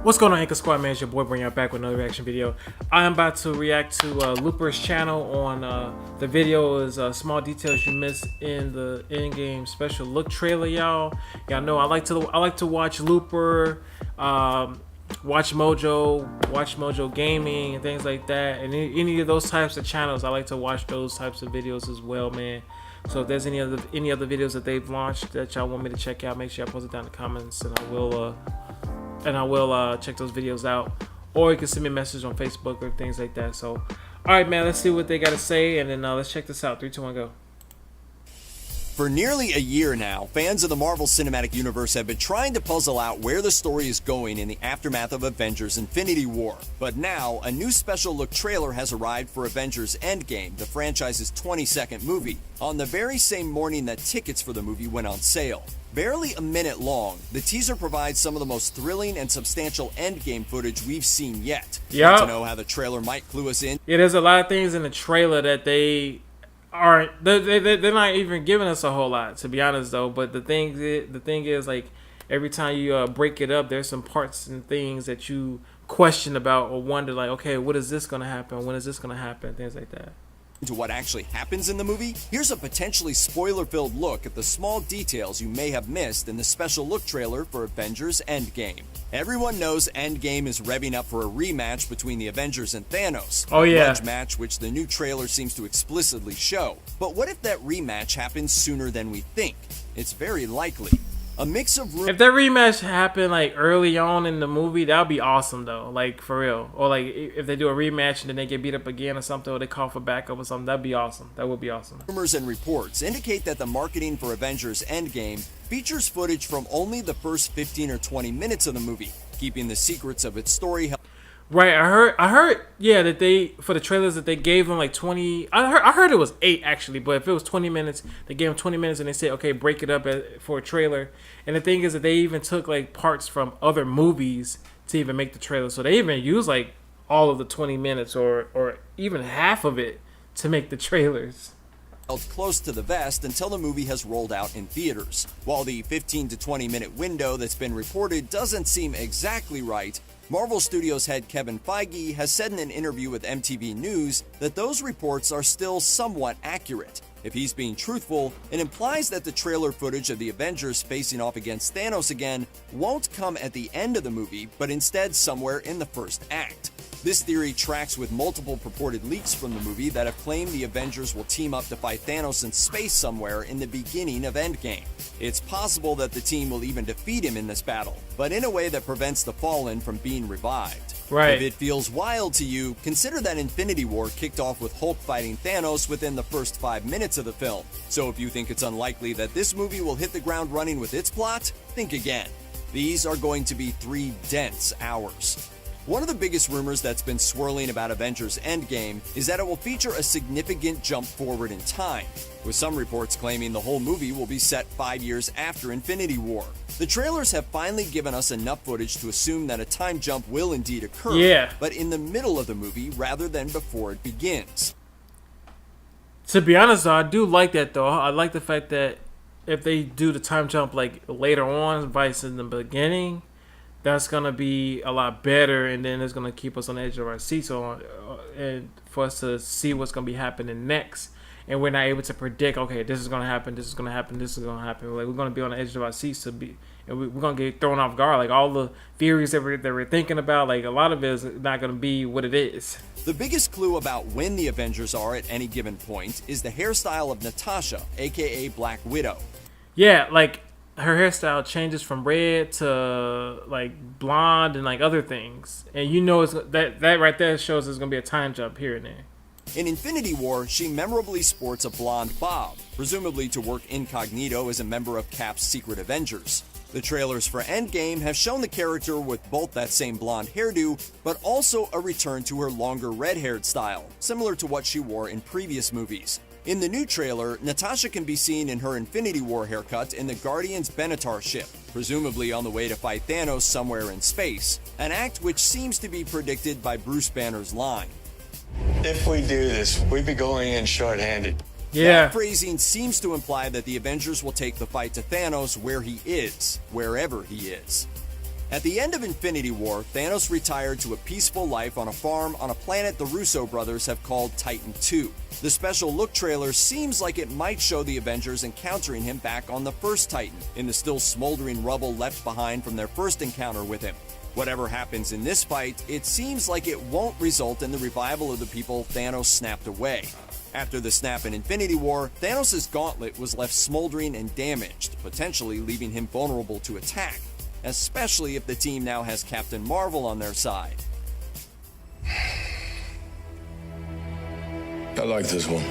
What's going on, Anchor Squad, man? It's your boy bringing you back with another reaction video. I am about to react to Looper's channel on the video is small details you missed in the Endgame special look trailer, y'all. Y'all know I like to watch Looper, watch Mojo Gaming and things like that, and any of those types of channels. I like to watch those types of videos as well, man. So if there's any other videos that they've launched that y'all want me to check out, make sure y'all post it down in the comments, and I will check those videos out, or you can send me a message on Facebook or things like that. So, all right, man, let's see what they got to say, and then let's check this out. 3, 2, 1, go. For nearly a year now, fans of the Marvel Cinematic Universe have been trying to puzzle out where the story is going in the aftermath of Avengers Infinity War. But now, a new special look trailer has arrived for Avengers Endgame, the franchise's 22nd movie, on the very same morning that tickets for the movie went on sale. Barely a minute long, the teaser provides some of the most thrilling and substantial Endgame footage we've seen yet. Yeah. To know how the trailer might clue us in? Yeah, there's a lot of things in the trailer that they're not even giving us a whole lot, to be honest, though. But the thing is, like, every time you break it up, there's some parts and things that you question about or wonder, like, okay, what is this gonna happen? When is this gonna happen? Things like that. To what actually happens in the movie, here's a potentially spoiler-filled look at the small details you may have missed in the special look trailer for Avengers Endgame. Everyone knows Endgame is revving up for a rematch between the Avengers and Thanos. Oh yeah, a grudge match which the new trailer seems to explicitly show. But what if that rematch happens sooner than we think? It's very likely. A mix of if that rematch happened like early on in the movie, that would be awesome though, like for real. Or like if they do a rematch and then they get beat up again or something, or they call for backup or something, that'd be awesome. That would be awesome. Rumors and reports indicate that the marketing for Avengers Endgame features footage from only the first 15 or 20 minutes of the movie, keeping the secrets of its story. Right, I heard, yeah, that they, for the trailers, that they gave them like 20. I heard it was 8 actually, but if it was 20 minutes, they gave them 20 minutes and they said, okay, break it up for a trailer. And the thing is that they even took like parts from other movies to even make the trailer, so they even used like all of the 20 minutes or even half of it to make the trailers. Held close to the vest until the movie has rolled out in theaters. While the 15 to 20 minute window that's been reported doesn't seem exactly right, Marvel Studios head Kevin Feige has said in an interview with MTV News that those reports are still somewhat accurate. If he's being truthful, it implies that the trailer footage of the Avengers facing off against Thanos again won't come at the end of the movie, but instead somewhere in the first act. This theory tracks with multiple purported leaks from the movie that have claimed the Avengers will team up to fight Thanos in space somewhere in the beginning of Endgame. It's possible that the team will even defeat him in this battle, but in a way that prevents the Fallen from being revived. Right. If it feels wild to you, consider that Infinity War kicked off with Hulk fighting Thanos within the first 5 minutes of the film. So if you think it's unlikely that this movie will hit the ground running with its plot, think again. These are going to be 3 dense hours. One of the biggest rumors that's been swirling about Avengers Endgame is that it will feature a significant jump forward in time, with some reports claiming the whole movie will be set 5 years after Infinity War. The trailers have finally given us enough footage to assume that a time jump will indeed occur, but in the middle of the movie rather than before it begins. To be honest though, I do like that though. I like the fact that if they do the time jump like later on, vice in the beginning, that's gonna be a lot better, and then it's gonna keep us on the edge of our seats and for us to see what's gonna be happening next. And we're not able to predict, okay, this is gonna happen, this is gonna happen, this is gonna happen. Like, we're gonna be on the edge of our seats and we're gonna get thrown off guard. Like, all the theories that we're thinking about, like, a lot of it is not gonna be what it is. The biggest clue about when the Avengers are at any given point is the hairstyle of Natasha, aka Black Widow. Yeah, like, her hairstyle changes from red to like blonde and like other things, and you know that right there shows there's gonna be a time jump here and there. In Infinity War, she memorably sports a blonde bob, presumably to work incognito as a member of Cap's secret Avengers. The trailers for Endgame have shown the character with both that same blonde hairdo, but also a return to her longer red-haired style, similar to what she wore in previous movies. In the new trailer, Natasha can be seen in her Infinity War haircut in the Guardians Benatar ship, presumably on the way to fight Thanos somewhere in space, an act which seems to be predicted by Bruce Banner's line. If we do this, we'd be going in short-handed. Yeah. That phrasing seems to imply that the Avengers will take the fight to Thanos where he is, wherever he is. At the end of Infinity War, Thanos retired to a peaceful life on a farm on a planet the Russo brothers have called Titan II. The special look trailer seems like it might show the Avengers encountering him back on the first Titan, in the still smoldering rubble left behind from their first encounter with him. Whatever happens in this fight, it seems like it won't result in the revival of the people Thanos snapped away. After the snap in Infinity War, Thanos' gauntlet was left smoldering and damaged, potentially leaving him vulnerable to attack, especially if the team now has Captain Marvel on their side. I like this one.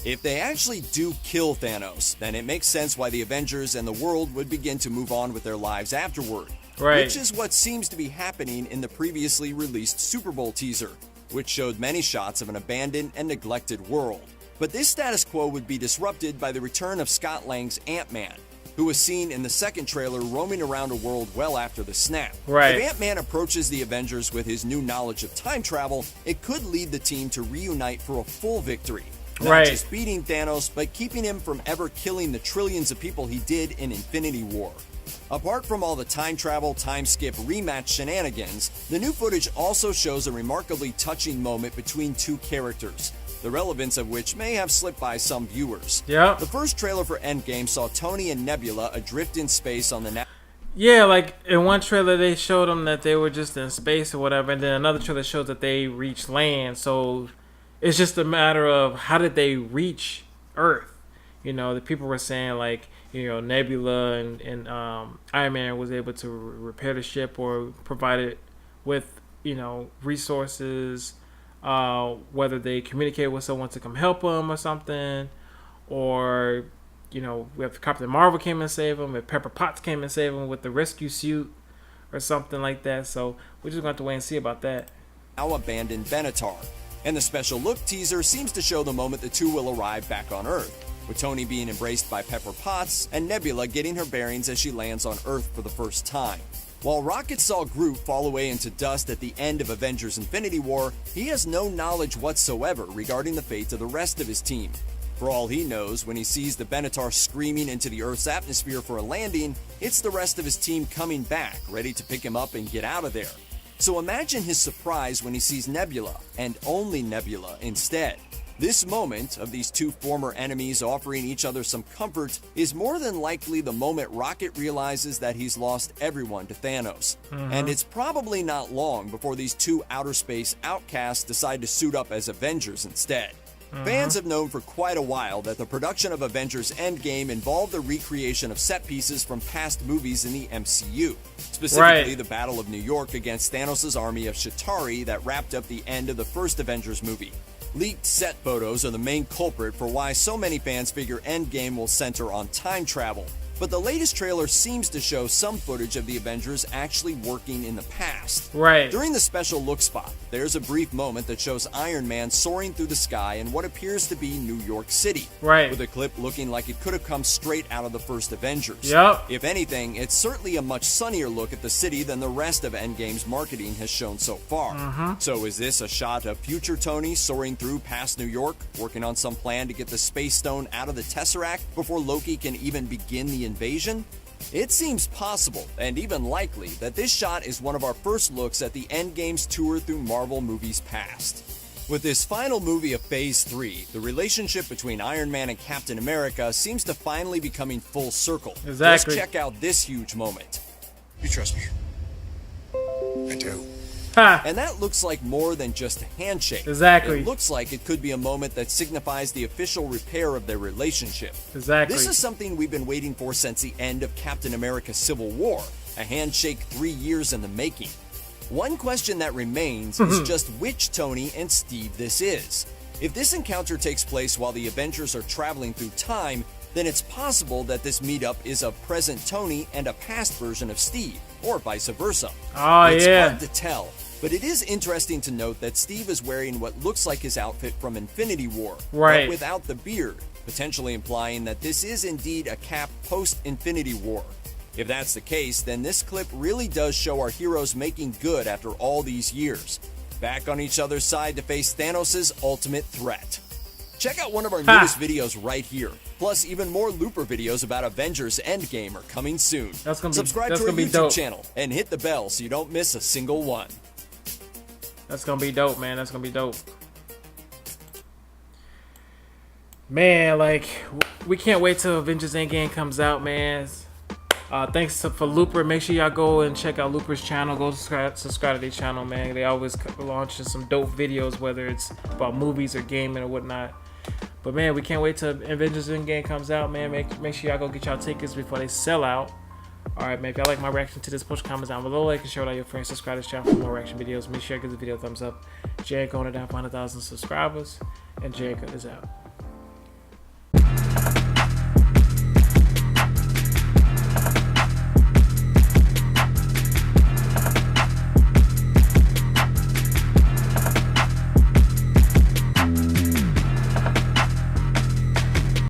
If they actually do kill Thanos, then it makes sense why the Avengers and the world would begin to move on with their lives afterward. Right. Which is what seems to be happening in the previously released Super Bowl teaser, which showed many shots of an abandoned and neglected world. But this status quo would be disrupted by the return of Scott Lang's Ant-Man, who was seen in the second trailer roaming around a world well after the snap. Right. If Ant-Man approaches the Avengers with his new knowledge of time travel, it could lead the team to reunite for a full victory. Not Right. just beating Thanos, but keeping him from ever killing the trillions of people he did in Infinity War. Apart from all the time travel, time skip, rematch shenanigans, the new footage also shows a remarkably touching moment between two characters, the relevance of which may have slipped by some viewers. Yep. The first trailer for Endgame saw Tony and Nebula adrift in space on the Yeah, like in one trailer they showed them that they were just in space or whatever, and then another trailer shows that they reached land. So it's just a matter of how did they reach Earth. You know, the people were saying like, you know, Nebula and Iron Man was able to repair the ship or provide it with, you know, resources, whether they communicate with someone to come help them or something, or, you know, if Captain Marvel came and saved him, if Pepper Potts came and saved him with the rescue suit or something like that. So we're just going to have to wait and see about that. now abandoned Benatar. And the special look teaser seems to show the moment the two will arrive back on Earth, with Tony being embraced by Pepper Potts and Nebula getting her bearings as she lands on Earth for the first time. While Rocket saw Groot fall away into dust at the end of Avengers Infinity War, he has no knowledge whatsoever regarding the fate of the rest of his team. For all he knows, when he sees the Benatar screaming into the Earth's atmosphere for a landing, it's the rest of his team coming back, ready to pick him up and get out of there. So imagine his surprise when he sees Nebula, and only Nebula instead. This moment of these two former enemies offering each other some comfort is more than likely the moment Rocket realizes that he's lost everyone to Thanos. And it's probably not long before these two outer space outcasts decide to suit up as Avengers instead. Fans have known for quite a while that the production of Avengers Endgame involved the recreation of set pieces from past movies in the MCU, specifically the Battle of New York against Thanos' army of Chitauri that wrapped up the end of the first Avengers movie. Leaked set photos are the main culprit for why so many fans figure Endgame will center on time travel. But the latest trailer seems to show some footage of the Avengers actually working in the past. Right. During the special look spot, there's a brief moment that shows Iron Man soaring through the sky in what appears to be New York City. Right. With a clip looking like it could have come straight out of the first Avengers. Yep. If anything, it's certainly a much sunnier look at the city than the rest of Endgame's marketing has shown so far. So is this a shot of future Tony soaring through past New York, working on some plan to get the Space Stone out of the Tesseract before Loki can even begin the invasion? It seems possible, and even likely, that this shot is one of our first looks at the Endgame's tour through Marvel movies past. With this final movie of Phase 3, the relationship between Iron Man and Captain America seems to finally be coming full circle. Exactly. Let's check out this huge moment. You trust me? I do. Ha! And that looks like more than just a handshake. Exactly. It looks like it could be a moment that signifies the official repair of their relationship. Exactly. This is something we've been waiting for since the end of Captain America Civil War, a handshake 3 years in the making. One question that remains is just which Tony and Steve this is. If this encounter takes place while the Avengers are traveling through time, then it's possible that this meetup is a present Tony and a past version of Steve, or vice versa. Oh, It's yeah. hard to tell, but it is interesting to note that Steve is wearing what looks like his outfit from Infinity War, Right. but without the beard, potentially implying that this is indeed a Cap post-Infinity War. If that's the case, then this clip really does show our heroes making good after all these years, back on each other's side to face Thanos' ultimate threat. Check out one of our newest videos right here. Plus, even more Looper videos about Avengers Endgame are coming soon. Subscribe to our YouTube channel and hit the bell so you don't miss a single one. That's gonna be dope, man. That's gonna be dope. Man, like, we can't wait till Avengers Endgame comes out, man. Thanks for Looper. Make sure y'all go and check out Looper's channel. Go subscribe to their channel, man. They always launch some dope videos, whether it's about movies or gaming or whatnot. But man, we can't wait till Avengers Endgame comes out, man. Make sure y'all go get y'all tickets before they sell out. Alright, man, if y'all like my reaction to this, push comments down below, like and share it with all your friends, subscribe to this channel for more reaction videos. Make sure you give the video a thumbs up. Jericho on it down for 100,000 subscribers, and Jericho is out.